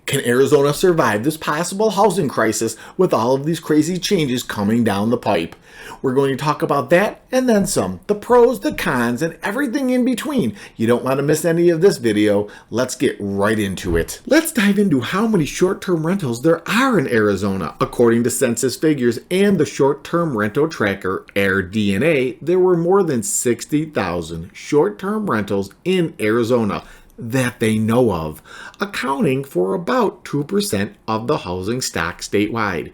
Can Arizona survive this possible housing crisis with all of these crazy changes coming down the pipe? We're going to talk about that and then some, the pros, the cons, and everything in between. You don't want to miss any of this video. Let's get right into it. Let's dive into how many short-term rentals there are in Arizona. According to census figures and the short-term rental tracker AirDNA, there were more than 60,000 short-term rentals in Arizona that they know of, accounting for about 2% of the housing stock statewide.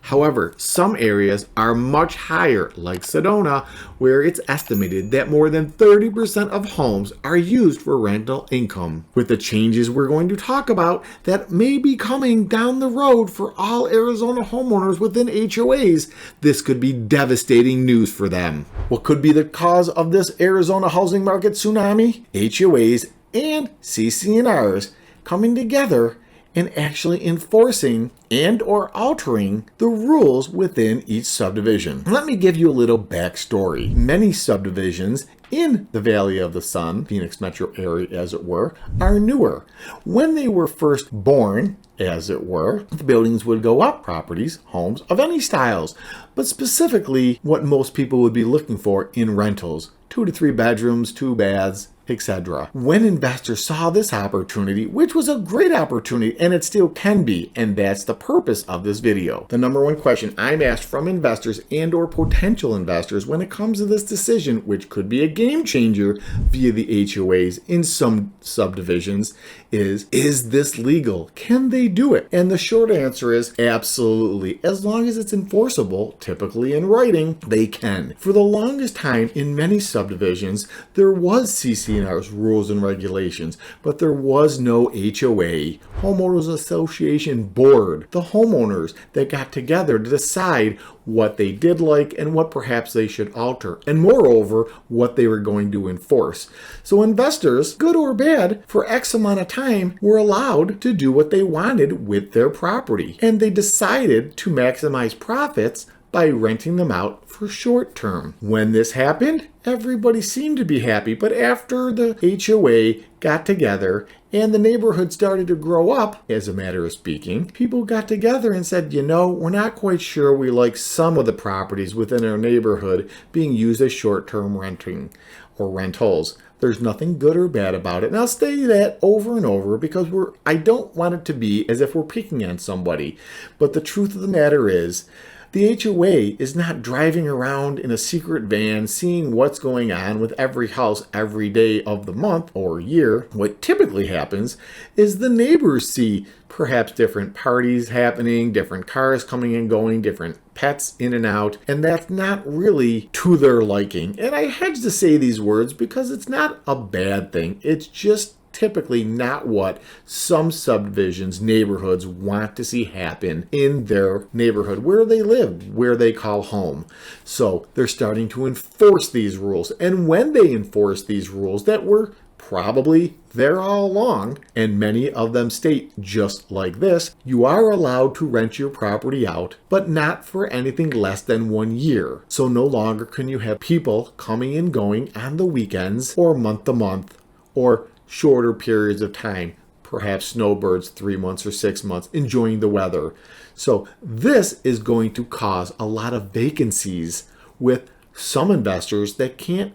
However, some areas are much higher, like Sedona, where it's estimated that more than 30% of homes are used for rental income. With the changes we're going to talk about that may be coming down the road for all Arizona homeowners within HOAs, this could be devastating news for them. What could be the cause of this Arizona housing market tsunami? HOAs and CC&Rs coming together and actually enforcing and or altering the rules within each subdivision. Let me give you a little backstory. Many subdivisions in the Valley of the Sun, Phoenix metro area as it were, are newer. When they were first born, as it were, the buildings would go up, properties, homes of any styles, but specifically what most people would be looking for in rentals, 2 to 3 bedrooms, 2 baths, etc. When investors saw this opportunity, which was a great opportunity and it still can be, and that's the purpose of this video. The number one question I'm asked from investors and or potential investors when it comes to this decision, which could be a game changer via the HOAs in some subdivisions, is this legal? Can they do it? And the short answer is absolutely. As long as it's enforceable, typically in writing, they can. For the longest time in many subdivisions, there was CC&R's rules and regulations, but there was no HOA, Homeowners Association board, the homeowners that got together to decide what they did like and what perhaps they should alter, and moreover, what they were going to enforce. So investors, good or bad, for X amount of time, were allowed to do what they wanted with their property. And they decided to maximize profits by renting them out for short term. When this happened, everybody seemed to be happy, but after the HOA got together and the neighborhood started to grow up, as a matter of speaking, people got together and said, we're not quite sure we like some of the properties within our neighborhood being used as short-term renting or rentals. There's nothing good or bad about it. And I'll say that over and over because I don't want it to be as if we're picking on somebody. But the truth of the matter is, the HOA is not driving around in a secret van seeing what's going on with every house every day of the month or year. What typically happens is the neighbors see perhaps different parties happening, different cars coming and going, different pets in and out, and that's not really to their liking. And I hedge to say these words because it's not a bad thing. It's just typically not what some subdivisions, neighborhoods want to see happen in their neighborhood where they live, where they call home. So they're starting to enforce these rules. And when they enforce these rules that were probably there all along, and many of them state just like this, you are allowed to rent your property out, but not for anything less than 1 year. So no longer can you have people coming and going on the weekends or month to month or shorter periods of time, perhaps snowbirds 3 months or 6 months, enjoying the weather. So this is going to cause a lot of vacancies with some investors that can't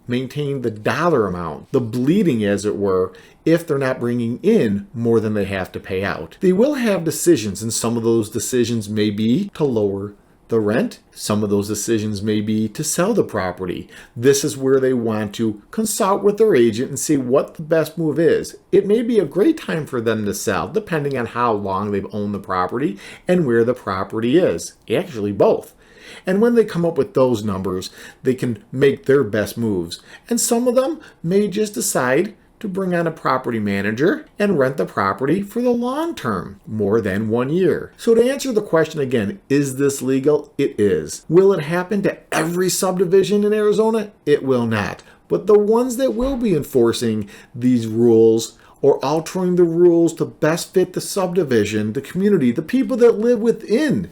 maintain the dollar amount, the bleeding as it were, if they're not bringing in more than they have to pay out. They will have decisions, and some of those decisions may be to lower the rent. Some of those decisions may be to sell the property. This is where they want to consult with their agent and see what the best move is. It may be a great time for them to sell, depending on how long they've owned the property and where the property is. Actually, both. And when they come up with those numbers, they can make their best moves. And some of them may just decide to bring on a property manager and rent the property for the long term, more than 1 year. So to answer the question again, is this legal? It is. Will it happen to every subdivision in Arizona? It will not. But the ones that will be enforcing these rules or altering the rules to best fit the subdivision, the community, the people that live within,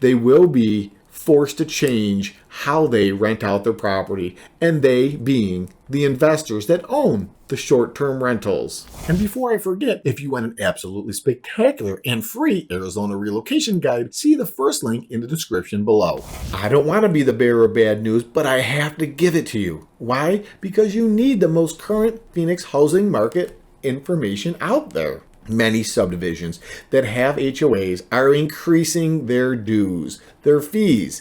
they will be forced to change how they rent out their property, and they being the investors that own the short-term rentals. And before I forget, if you want an absolutely spectacular and free Arizona relocation guide, see the first link in the description below. I don't want to be the bearer of bad news, but I have to give it to you. Why? Because you need the most current Phoenix housing market information out there. Many subdivisions that have HOAs are increasing their dues, their fees,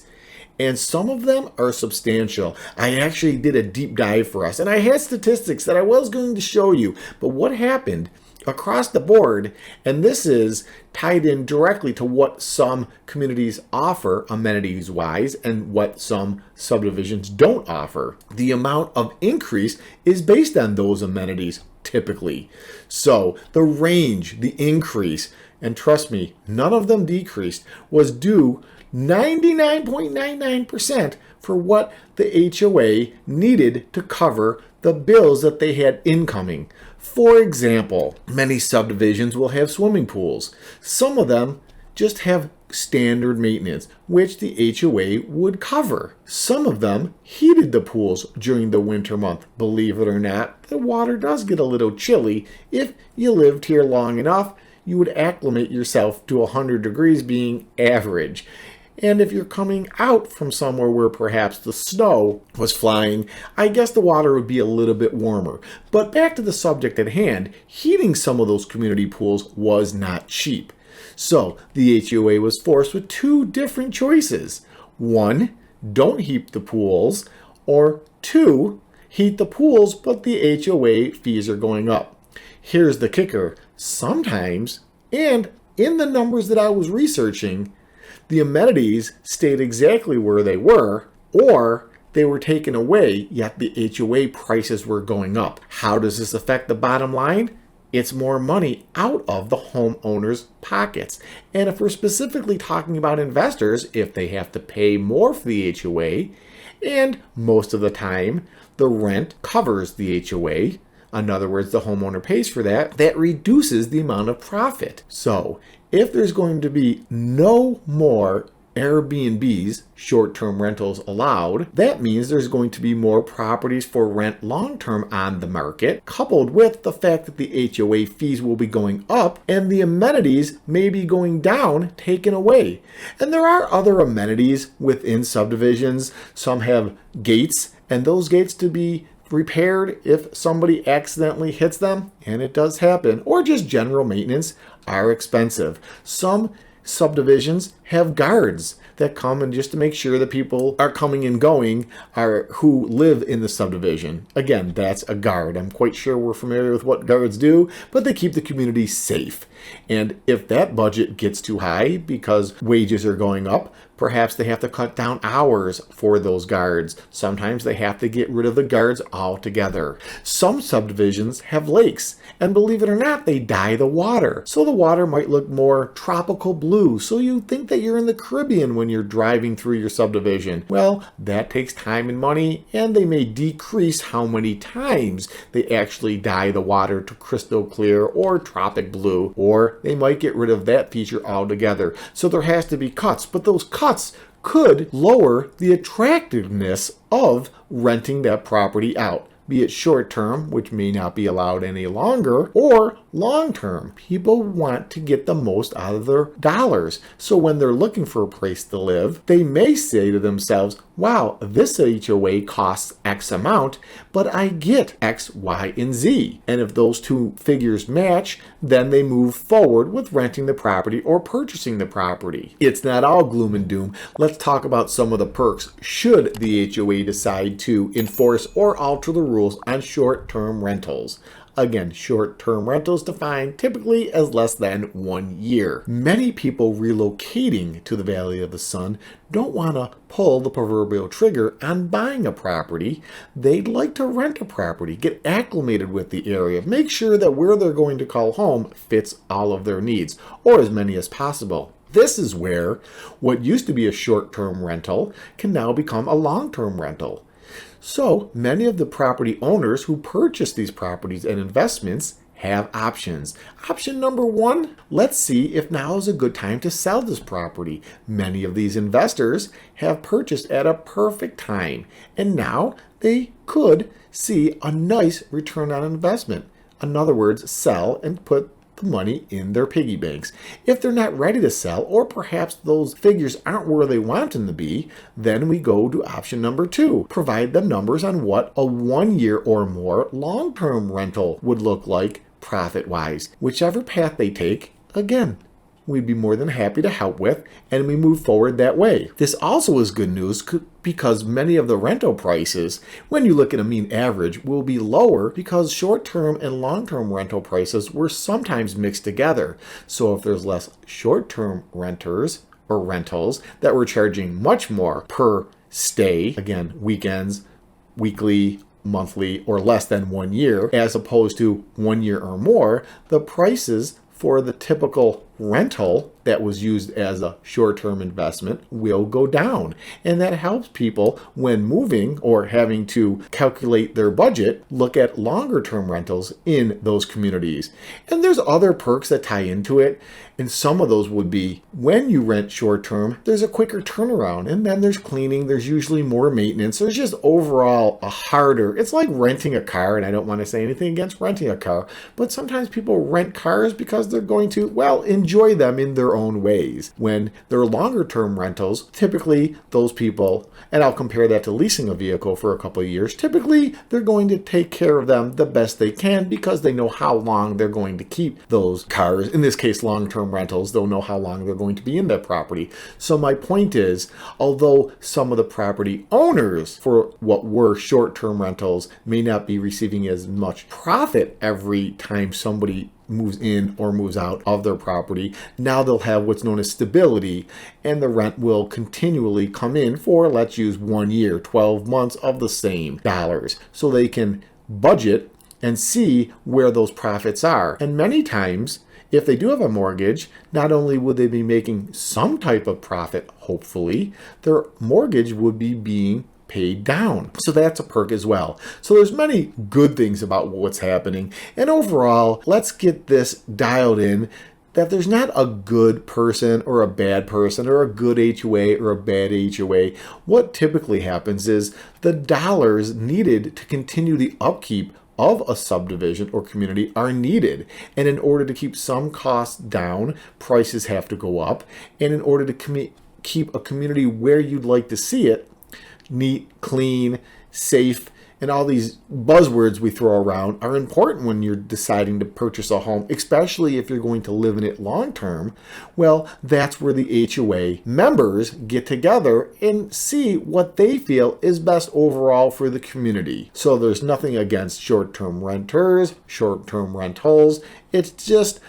and some of them are substantial. I actually did a deep dive for us, and I had statistics that I was going to show you, but what happened across the board, and this is tied in directly to what some communities offer amenities-wise and what some subdivisions don't offer. The amount of increase is based on those amenities typically. So the range, the increase, and trust me, none of them decreased, was due 99.99% for what the HOA needed to cover the bills that they had incoming. For example, many subdivisions will have swimming pools. Some of them just have standard maintenance, which the HOA would cover. Some of them heated the pools during the winter month. Believe it or not, the water does get a little chilly. If you lived here long enough, you would acclimate yourself to 100 degrees being average. And if you're coming out from somewhere where perhaps the snow was flying, I guess the water would be a little bit warmer. But back to the subject at hand, heating some of those community pools was not cheap. So the HOA was forced with two different choices. One, don't heat the pools, or two, heat the pools, but the HOA fees are going up. Here's the kicker. Sometimes, and in the numbers that I was researching, the amenities stayed exactly where they were, or they were taken away, yet the HOA prices were going up. How does this affect the bottom line? It's more money out of the homeowners' pockets. And if we're specifically talking about investors, if they have to pay more for the HOA, and most of the time the rent covers the HOA, in other words, the homeowner pays for that, that reduces the amount of profit. So if there's going to be no more Airbnbs, short-term rentals allowed, that means there's going to be more properties for rent long-term on the market, coupled with the fact that the HOA fees will be going up and the amenities may be going down, taken away. And there are other amenities within subdivisions. Some have gates, and those gates to be repaired if somebody accidentally hits them, and it does happen, or just general maintenance, are expensive. Some subdivisions have guards that come and just to make sure that people are coming and going are who live in the subdivision. Again, that's a guard. I'm quite sure we're familiar with what guards do, but they keep the community safe. And if that budget gets too high because wages are going up, perhaps they have to cut down hours for those guards. Sometimes they have to get rid of the guards altogether. Some subdivisions have lakes, and believe it or not, they dye the water. So the water might look more tropical blue, so you think that you're in the Caribbean when you're driving through your subdivision. Well, that takes time and money, and they may decrease how many times they actually dye the water to crystal clear or tropic blue, or they might get rid of that feature altogether. So there has to be cuts, but those cuts could lower the attractiveness of renting that property out, be it short term, which may not be allowed any longer, or long term. People want to get the most out of their dollars. So when they're looking for a place to live, they may say to themselves, wow, this HOA costs X amount, but I get X, Y, and Z. And if those two figures match, then they move forward with renting the property or purchasing the property. It's not all gloom and doom. Let's talk about some of the perks should the HOA decide to enforce or alter the rules on short-term rentals. Again, short-term rentals defined typically as less than 1 year. Many people relocating to the Valley of the Sun don't want to pull the proverbial trigger on buying a property. They'd like to rent a property, get acclimated with the area, make sure that where they're going to call home fits all of their needs, or as many as possible. This is where what used to be a short-term rental can now become a long-term rental. So many of the property owners who purchase these properties and investments have options. Option number one, let's see if now is a good time to sell this property. Many of these investors have purchased at a perfect time, and now they could see a nice return on investment. In other words, sell and put the money in their piggy banks. If they're not ready to sell, or perhaps those figures aren't where they want them to be, then we go to option number two. Provide them numbers on what a 1 year or more long-term rental would look like profit-wise. Whichever path they take, again, we'd be more than happy to help with, and we move forward that way. This also is good news because many of the rental prices, when you look at a mean average, will be lower because short-term and long-term rental prices were sometimes mixed together. So if there's less short-term renters or rentals that were charging much more per stay, again, weekends, weekly, monthly, or less than 1 year, as opposed to 1 year or more, the prices for the typical rental that was used as a short-term investment will go down. And that helps people when moving or having to calculate their budget, look at longer-term rentals in those communities. And there's other perks that tie into it. And some of those would be when you rent short-term, there's a quicker turnaround. And then there's cleaning. There's usually more maintenance. There's just overall a harder, it's like renting a car. And I don't want to say anything against renting a car, but sometimes people rent cars because they're going to, well, enjoy them in their own ways. When they're longer term rentals, typically those people, and I'll compare that to leasing a vehicle for a couple of years, typically they're going to take care of them the best they can because they know how long they're going to keep those cars. In this case, long-term rentals, they'll know how long they're going to be in that property. So my point is, although some of the property owners for what were short-term rentals may not be receiving as much profit every time somebody moves in or moves out of their property, now they'll have what's known as stability, and the rent will continually come in for, let's use 1 year, 12 months of the same dollars, so they can budget and see where those profits are. And many times, if they do have a mortgage, not only would they be making some type of profit, hopefully, their mortgage would be being paid down. So that's a perk as well. So there's many good things about what's happening. And overall, let's get this dialed in that there's not a good person or a bad person or a good HOA or a bad HOA. What typically happens is the dollars needed to continue the upkeep of a subdivision or community are needed. And in order to keep some costs down, prices have to go up. And in order to keep a community where you'd like to see it, neat, clean, safe, and all these buzzwords we throw around are important when you're deciding to purchase a home, especially if you're going to live in it long term. Well, that's where the HOA members get together and see what they feel is best overall for the community. So there's nothing against short-term renters, short-term rentals. It's just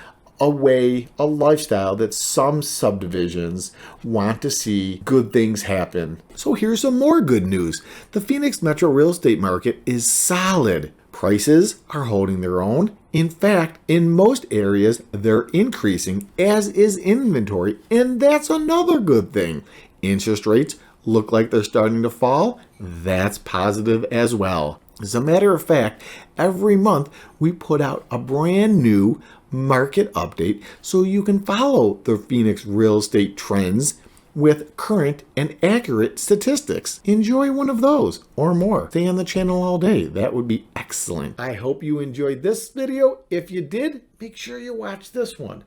a lifestyle that some subdivisions want to see good things happen. So here's some more good news. The Phoenix metro real estate market is solid. Prices are holding their own. In fact, in most areas, they're increasing, as is inventory, and that's another good thing. Interest rates look like they're starting to fall. That's positive as well. As a matter of fact, every month we put out a brand new market update so you can follow the Phoenix real estate trends with current and accurate statistics. Enjoy one of those or more. Stay on the channel all day. That would be excellent. I hope you enjoyed this video. If you did, make sure you watch this one.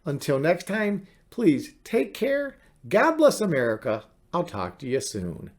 Until next time, please take care. God bless America. I'll talk to you soon.